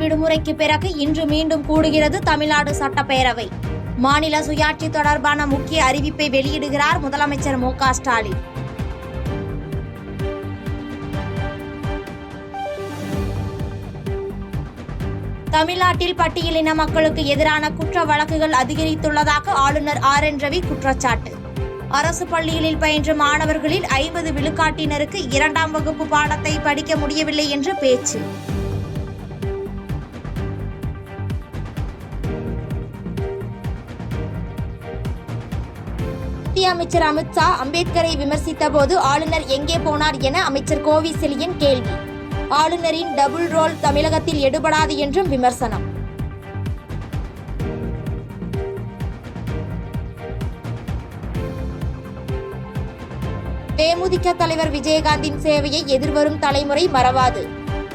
விடுமுறைக்கு பிறகு இன்று மீண்டும் கூடுகிறது தமிழ்நாடு சட்டப்பேரவை. மாநில சுயாட்சி தொடர்பான முக்கிய அறிவிப்பை வெளியிடுகிறார் முதலமைச்சர் மு.க. ஸ்டாலின். தமிழ்நாட்டில் பட்டியலின மக்களுக்கு எதிரான குற்ற வழக்குகள் அதிகரித்துள்ளதாக ஆளுநர் ஆர்.என். ரவி குற்றச்சாட்டு. அரசு பள்ளிகளில் பயின்ற மாணவர்களில் 50 விழுக்காட்டினருக்கு 2ஆம் வகுப்பு பாடத்தை படிக்க முடியவில்லை என்று பேச்சு. மத்திய அமைச்சர் அமித்ஷா அம்பேத்கரை விமர்சித்த போது ஆளுநர் எங்கே போனார் என அமைச்சர் கோவி செழியன் கேள்வி. ஆளுநரின் டபுள் ரோல் தமிழகத்தில் எடுபடாது என்றும் விமர்சனம். தேமுதிக தலைவர் விஜயகாந்தின் சேவையை எதிர்வரும் தலைமுறை மறவாது.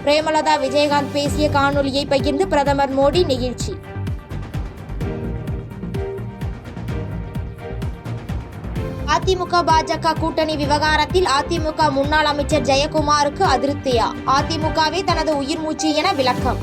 பிரேமலதா விஜயகாந்த் பேசிய காணொலியை பகிர்ந்து பிரதமர் மோடி நெகிழ்ச்சி. அதிமுக பாஜக கூட்டணி விவகாரத்தில் அதிமுக முன்னாள் அமைச்சர் ஜெயக்குமாருக்கு அதிருப்தியா? அதிமுகவே தனது உயிர் மூச்சு என விளக்கம்.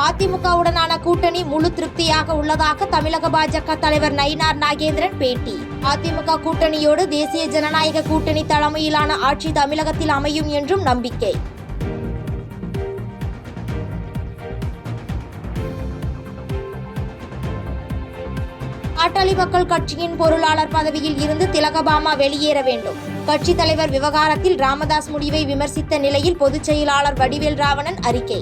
அதிமுகவுடனான கூட்டணி முழு திருப்தியாக உள்ளதாக தமிழக பாஜக தலைவர் நயினார் நாகேந்திரன் பேட்டி. அதிமுக கூட்டணியோடு தேசிய ஜனநாயக கூட்டணி தலைமையிலான ஆட்சி தமிழகத்தில் அமையும் என்றும் நம்பிக்கை. பாட்டாளி மக்கள் கட்சியின் பொருளாளர் பதவியில் இருந்து திலகபாமா வெளியேற வேண்டும். கட்சித் தலைவர் விவகாரத்தில் ராமதாஸ் முடிவை விமர்சித்த நிலையில் பொதுச் செயலாளர் வடிவேல் ராவணன் அறிக்கை.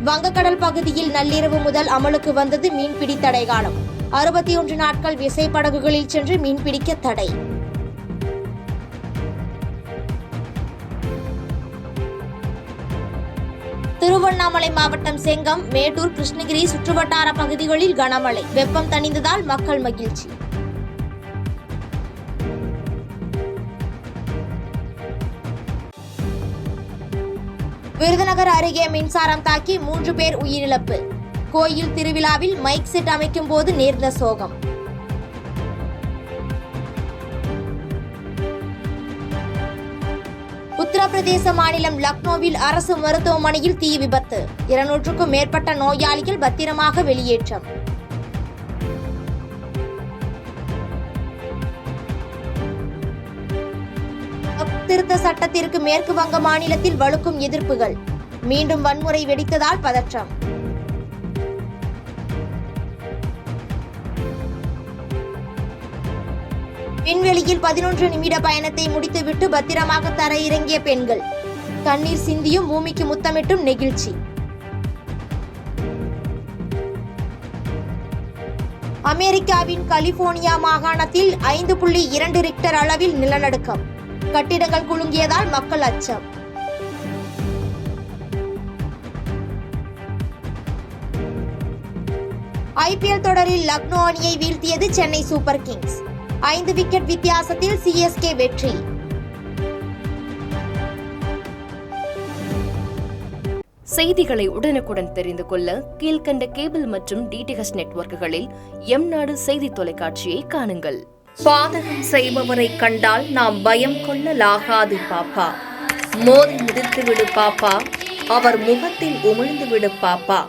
வங்கக்கடல் பகுதியில் நள்ளிரவு முதல் அமலுக்கு வந்தது மீன்பிடி தடை காலம். 61 நாட்கள் விசைப்படகுகளில் சென்று மீன்பிடிக்க தடை. திருவண்ணாமலை மாவட்டம் செங்கம், மேட்டூர், கிருஷ்ணகிரி சுற்றுவட்டார பகுதிகளில் கனமழை. வெப்பம் தணிந்ததால் மக்கள் மகிழ்ச்சி. விருதுநகர் அருகே மின்சாரம் தாக்கி 3 பேர் உயிரிழப்பு. கோயில் திருவிழாவில் மைக் செட் அமைக்கும் போது நேர்ந்த சோகம். உத்தரப்பிரதேச மாநிலம் லக்னோவில் அரசு மருத்துவமனையில் தீ விபத்து. 200க்கும் மேற்பட்ட நோயாளிகள் பத்திரமாக வெளியேற்றம். திருத்த சட்டத்திற்கு மேற்கு வங்க மாநிலத்தில் வலுக்கும் எதிர்ப்புகள். மீண்டும் வன்முறை வெடித்ததால் பதற்றம். விண்வெளியில் 11 நிமிட பயணத்தை முடித்துவிட்டு பத்திரமாக தரையிறங்கிய பெண்கள். கண்ணீர் சிந்தியும் பூமிக்கு முத்தமிட்டும் நெகிழ்ச்சி. அமெரிக்காவின் கலிபோர்னியா மாகாணத்தில் 5.2 ரிக்டர் அளவில் நிலநடுக்கம். கட்டிடங்கள் குலுங்கியதால் மக்கள் அச்சம். ஐபிஎல் தொடரில் லக்னோ அணியை வீழ்த்தியது சென்னை சூப்பர் கிங்ஸ். 5 விக்கெட் வித்தியாசத்தில் சிஎஸ்கே வெற்றி. செய்திகளை உடனுக்குடன் தெரிந்து கொள்ள கீழ்கண்ட கேபிள் மற்றும் டிடிஎச் நெட்வொர்க்குகளில் எம்நாடு செய்தி தொலைக்காட்சியை காணுங்கள். பாதகம் செய்பவரை கண்டால் நாம் பயம் கொள்ளலாகாது பாப்பா. மோதி மிதித்துவிடு பாப்பா, அவர் முகத்தில் உமிழ்ந்துவிடு பாப்பா.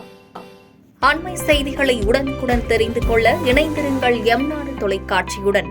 அண்மை செய்திகளை உடனுக்குடன் தெரிந்து கொள்ள இணைந்திருங்கள் எம்நாடு தொலைக்காட்சியுடன்.